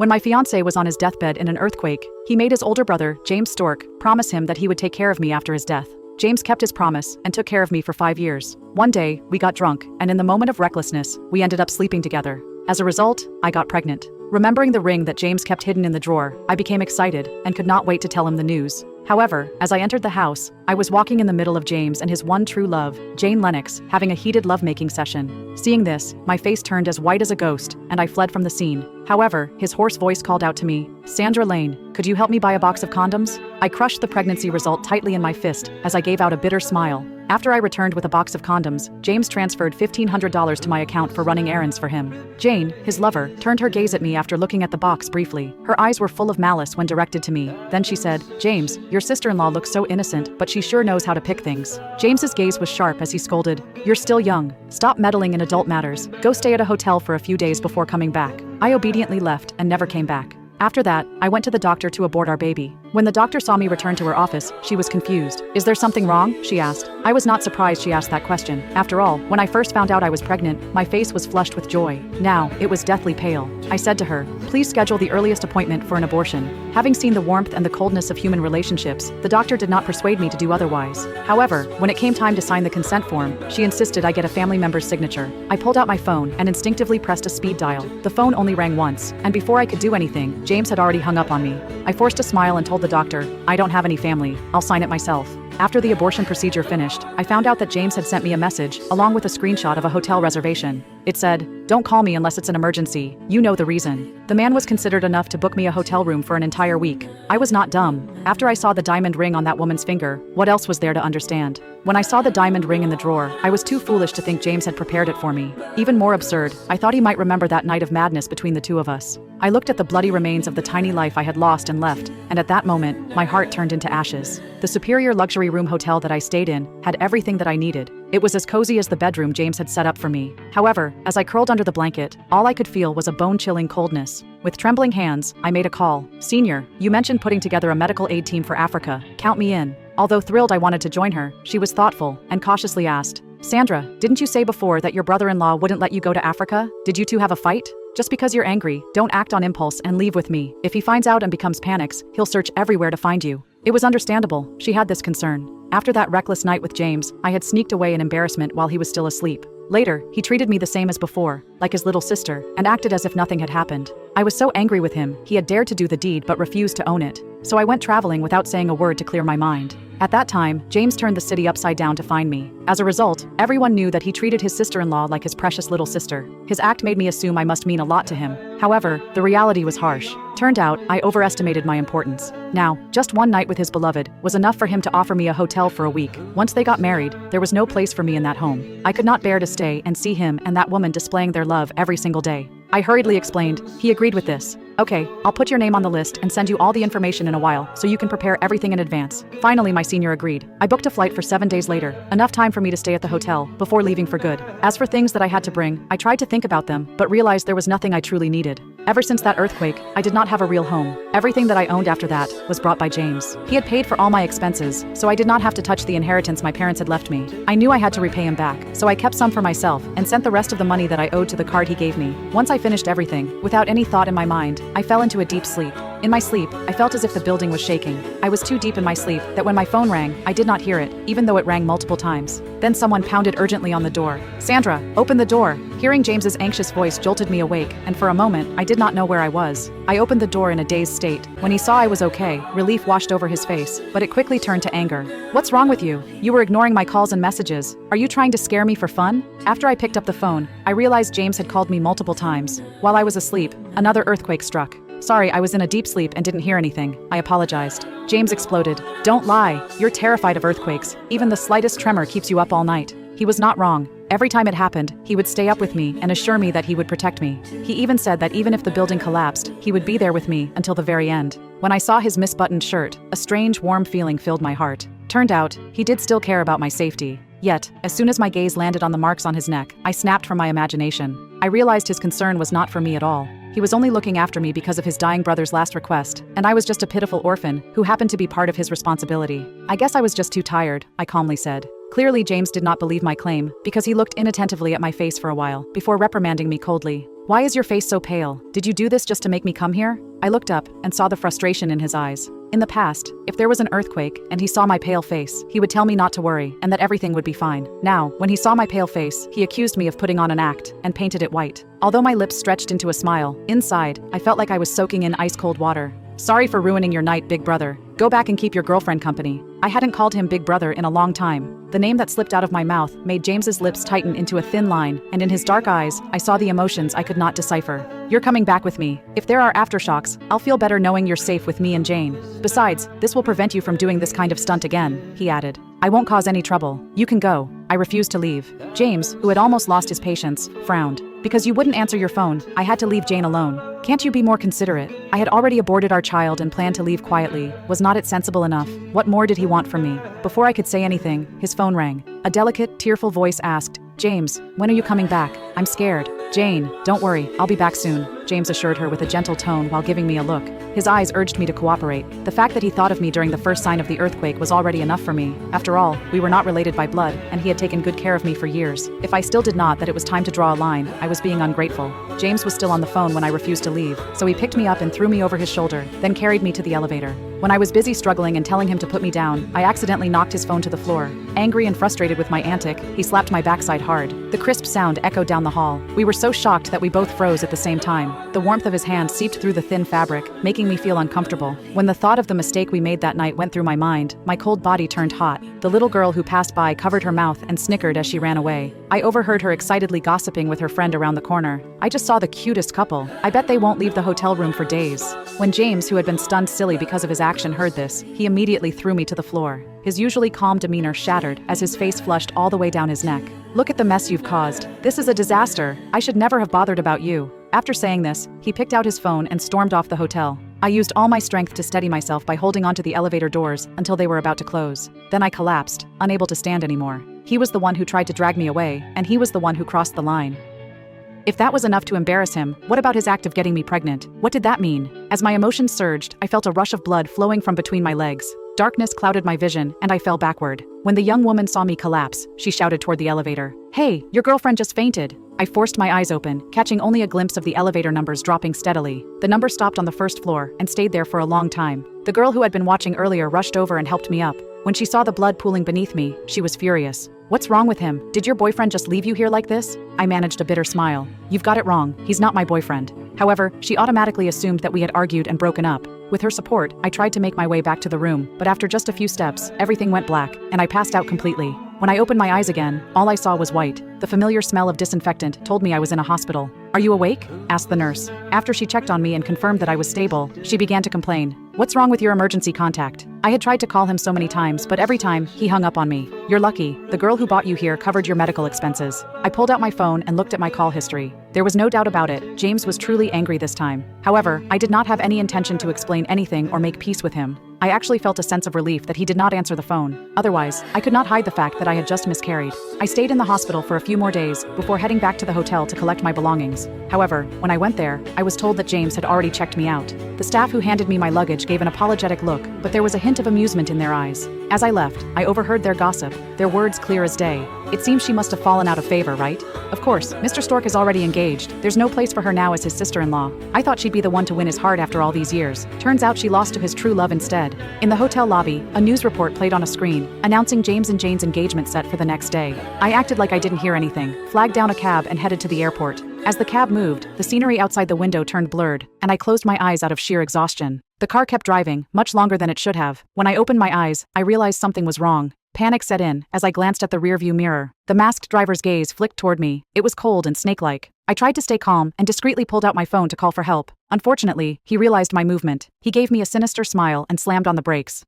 When my fiancé was on his deathbed in an earthquake, he made his older brother, James Stork, promise him that he would take care of me after his death. James kept his promise and took care of me for 5 years. One day, we got drunk, and in the moment of recklessness, we ended up sleeping together. As a result, I got pregnant. Remembering the ring that James kept hidden in the drawer, I became excited and could not wait to tell him the news. However, as I entered the house, I was walking in the middle of James and his one true love, Jane Lennox, having a heated lovemaking session. Seeing this, my face turned as white as a ghost, and I fled from the scene. However, his hoarse voice called out to me, "Sandra Lane, could you help me buy a box of condoms?" I crushed the pregnancy result tightly in my fist as I gave out a bitter smile. After I returned with a box of condoms, James transferred $1,500 to my account for running errands for him. Jane, his lover, turned her gaze at me after looking at the box briefly. Her eyes were full of malice when directed to me. Then she said, "James, your sister-in-law looks so innocent, but she sure knows how to pick things." James's gaze was sharp as he scolded, "You're still young. Stop meddling in adult matters. Go stay at a hotel for a few days before coming back." I obediently left and never came back. After that, I went to the doctor to abort our baby. When the doctor saw me return to her office, she was confused. "Is there something wrong?" she asked. I was not surprised she asked that question. After all, when I first found out I was pregnant, my face was flushed with joy. Now, it was deathly pale. I said to her, "Please schedule the earliest appointment for an abortion." Having seen the warmth and the coldness of human relationships, the doctor did not persuade me to do otherwise. However, when it came time to sign the consent form, she insisted I get a family member's signature. I pulled out my phone and instinctively pressed a speed dial. The phone only rang once, and before I could do anything, James had already hung up on me. I forced a smile and told the doctor, "I don't have any family. I'll sign it myself." After the abortion procedure finished, I found out that James had sent me a message, along with a screenshot of a hotel reservation. It said, "Don't call me unless it's an emergency. You know the reason." The man was considered enough to book me a hotel room for an entire week. I was not dumb. After I saw the diamond ring on that woman's finger, what else was there to understand? When I saw the diamond ring in the drawer, I was too foolish to think James had prepared it for me. Even more absurd, I thought he might remember that night of madness between the two of us. I looked at the bloody remains of the tiny life I had lost and left, and at that moment, my heart turned into ashes. The superior luxury room hotel that I stayed in had everything that I needed. It was as cozy as the bedroom James had set up for me. However, as I curled under the blanket, all I could feel was a bone-chilling coldness. With trembling hands, I made a call. "Senior, you mentioned putting together a medical aid team for Africa. Count me in." Although thrilled I wanted to join her, she was thoughtful and cautiously asked, "Sandra, didn't you say before that your brother-in-law wouldn't let you go to Africa? Did you two have a fight? Just because you're angry, don't act on impulse and leave with me. If he finds out and becomes panics, he'll search everywhere to find you." It was understandable. She had this concern. After that reckless night with James, I had sneaked away in embarrassment while he was still asleep. Later, he treated me the same as before, like his little sister, and acted as if nothing had happened. I was so angry with him, he had dared to do the deed but refused to own it. So I went traveling without saying a word to clear my mind. At that time, James turned the city upside down to find me. As a result, everyone knew that he treated his sister-in-law like his precious little sister. His act made me assume I must mean a lot to him. However, the reality was harsh. Turned out, I overestimated my importance. Now, just one night with his beloved was enough for him to offer me a hotel for a week. Once they got married, there was no place for me in that home. I could not bear to stay and see him and that woman displaying their love every single day. I hurriedly explained. He agreed with this. "Okay, I'll put your name on the list and send you all the information in a while so you can prepare everything in advance." Finally, my senior agreed. I booked a flight for 7 days later, enough time for me to stay at the hotel before leaving for good. As for things that I had to bring, I tried to think about them, but realized there was nothing I truly needed. Ever since that earthquake, I did not have a real home. Everything that I owned after that was brought by James. He had paid for all my expenses, so I did not have to touch the inheritance my parents had left me. I knew I had to repay him back, so I kept some for myself and sent the rest of the money that I owed to the card he gave me. Once I finished everything, without any thought in my mind, I fell into a deep sleep. In my sleep, I felt as if the building was shaking. I was too deep in my sleep that when my phone rang, I did not hear it, even though it rang multiple times. Then someone pounded urgently on the door. "Sandra, open the door." Hearing James's anxious voice jolted me awake, and for a moment, I did not know where I was. I opened the door in a dazed state. When he saw I was okay, relief washed over his face, but it quickly turned to anger. "What's wrong with you? You were ignoring my calls and messages. Are you trying to scare me for fun?" After I picked up the phone, I realized James had called me multiple times. While I was asleep, another earthquake struck. "Sorry, I was in a deep sleep and didn't hear anything," I apologized. James exploded. "Don't lie. You're terrified of earthquakes. Even the slightest tremor keeps you up all night." He was not wrong. Every time it happened, he would stay up with me and assure me that he would protect me. He even said that even if the building collapsed, he would be there with me until the very end. When I saw his misbuttoned shirt, a strange, warm feeling filled my heart. Turned out, he did still care about my safety. Yet, as soon as my gaze landed on the marks on his neck, I snapped from my imagination. I realized his concern was not for me at all. He was only looking after me because of his dying brother's last request, and I was just a pitiful orphan who happened to be part of his responsibility. "I guess I was just too tired," I calmly said. Clearly, James did not believe my claim because he looked inattentively at my face for a while before reprimanding me coldly. Why is your face so pale? Did you do this just to make me come here? I looked up and saw the frustration in his eyes. In the past, if there was an earthquake and he saw my pale face, he would tell me not to worry and that everything would be fine. Now, when he saw my pale face, he accused me of putting on an act and painted it white. Although my lips stretched into a smile, inside, I felt like I was soaking in ice-cold water. Sorry for ruining your night, big brother. Go back and keep your girlfriend company. I hadn't called him big brother in a long time. The name that slipped out of my mouth made James's lips tighten into a thin line, and in his dark eyes, I saw the emotions I could not decipher. You're coming back with me. If there are aftershocks, I'll feel better knowing you're safe with me and Jane. Besides, this will prevent you from doing this kind of stunt again, he added. I won't cause any trouble. You can go. I refused to leave. James, who had almost lost his patience, frowned. Because you wouldn't answer your phone, I had to leave Jane alone. Can't you be more considerate? I had already aborted our child and planned to leave quietly. Was not it sensible enough? What more did he want from me? Before I could say anything, his phone rang. A delicate, tearful voice asked, James, when are you coming back? I'm scared. Jane, don't worry, I'll be back soon, James assured her with a gentle tone while giving me a look. His eyes urged me to cooperate. The fact that he thought of me during the first sign of the earthquake was already enough for me. After all, we were not related by blood, and he had taken good care of me for years. If I still did not that it was time to draw a line, I was being ungrateful. James was still on the phone when I refused to leave, so he picked me up and threw me over his shoulder, then carried me to the elevator. When I was busy struggling and telling him to put me down, I accidentally knocked his phone to the floor. Angry and frustrated with my antic, he slapped my backside hard. The crisp sound echoed down the hall. We were so shocked that we both froze at the same time. The warmth of his hand seeped through the thin fabric, making me feel uncomfortable. When the thought of the mistake we made that night went through my mind, my cold body turned hot. The little girl who passed by covered her mouth and snickered as she ran away. I overheard her excitedly gossiping with her friend around the corner. I just saw the cutest couple. I bet they won't leave the hotel room for days. When James, who had been stunned silly because of his action, heard this, he immediately threw me to the floor. His usually calm demeanor shattered as his face flushed all the way down his neck. Look at the mess you've caused. This is a disaster. I should never have bothered about you. After saying this, he picked out his phone and stormed off the hotel. I used all my strength to steady myself by holding onto the elevator doors until they were about to close. Then I collapsed, unable to stand anymore. He was the one who tried to drag me away, and he was the one who crossed the line. If that was enough to embarrass him, what about his act of getting me pregnant? What did that mean? As my emotions surged, I felt a rush of blood flowing from between my legs. Darkness clouded my vision, and I fell backward. When the young woman saw me collapse, she shouted toward the elevator. Hey, your girlfriend just fainted. I forced my eyes open, catching only a glimpse of the elevator numbers dropping steadily. The number stopped on the first floor and stayed there for a long time. The girl who had been watching earlier rushed over and helped me up. When she saw the blood pooling beneath me, she was furious. What's wrong with him? Did your boyfriend just leave you here like this? I managed a bitter smile. You've got it wrong. He's not my boyfriend. However, she automatically assumed that we had argued and broken up. With her support, I tried to make my way back to the room, but after just a few steps, everything went black, and I passed out completely. When I opened my eyes again, all I saw was white. The familiar smell of disinfectant told me I was in a hospital. Are you awake? Asked the nurse. After she checked on me and confirmed that I was stable, she began to complain. What's wrong with your emergency contact? I had tried to call him so many times, but every time, he hung up on me. You're lucky. The girl who bought you here covered your medical expenses. I pulled out my phone and looked at my call history. There was no doubt about it. James was truly angry this time. However, I did not have any intention to explain anything or make peace with him. I actually felt a sense of relief that he did not answer the phone. Otherwise, I could not hide the fact that I had just miscarried. I stayed in the hospital for a few more days before heading back to the hotel to collect my belongings. However, when I went there, I was told that James had already checked me out. The staff who handed me my luggage gave an apologetic look, but there was a hint of amusement in their eyes. As I left, I overheard their gossip, their words clear as day. It seems she must have fallen out of favor, right? Of course, Mr. Stork is already engaged. There's no place for her now as his sister-in-law. I thought she'd be the one to win his heart after all these years. Turns out she lost to his true love instead. In the hotel lobby, a news report played on a screen, announcing James and Jane's engagement set for the next day. I acted like I didn't hear anything, flagged down a cab and headed to the airport. As the cab moved, the scenery outside the window turned blurred, and I closed my eyes out of sheer exhaustion. The car kept driving, much longer than it should have. When I opened my eyes, I realized something was wrong. Panic set in as I glanced at the rearview mirror. The masked driver's gaze flicked toward me. It was cold and snake-like. I tried to stay calm and discreetly pulled out my phone to call for help. Unfortunately, he realized my movement. He gave me a sinister smile and slammed on the brakes.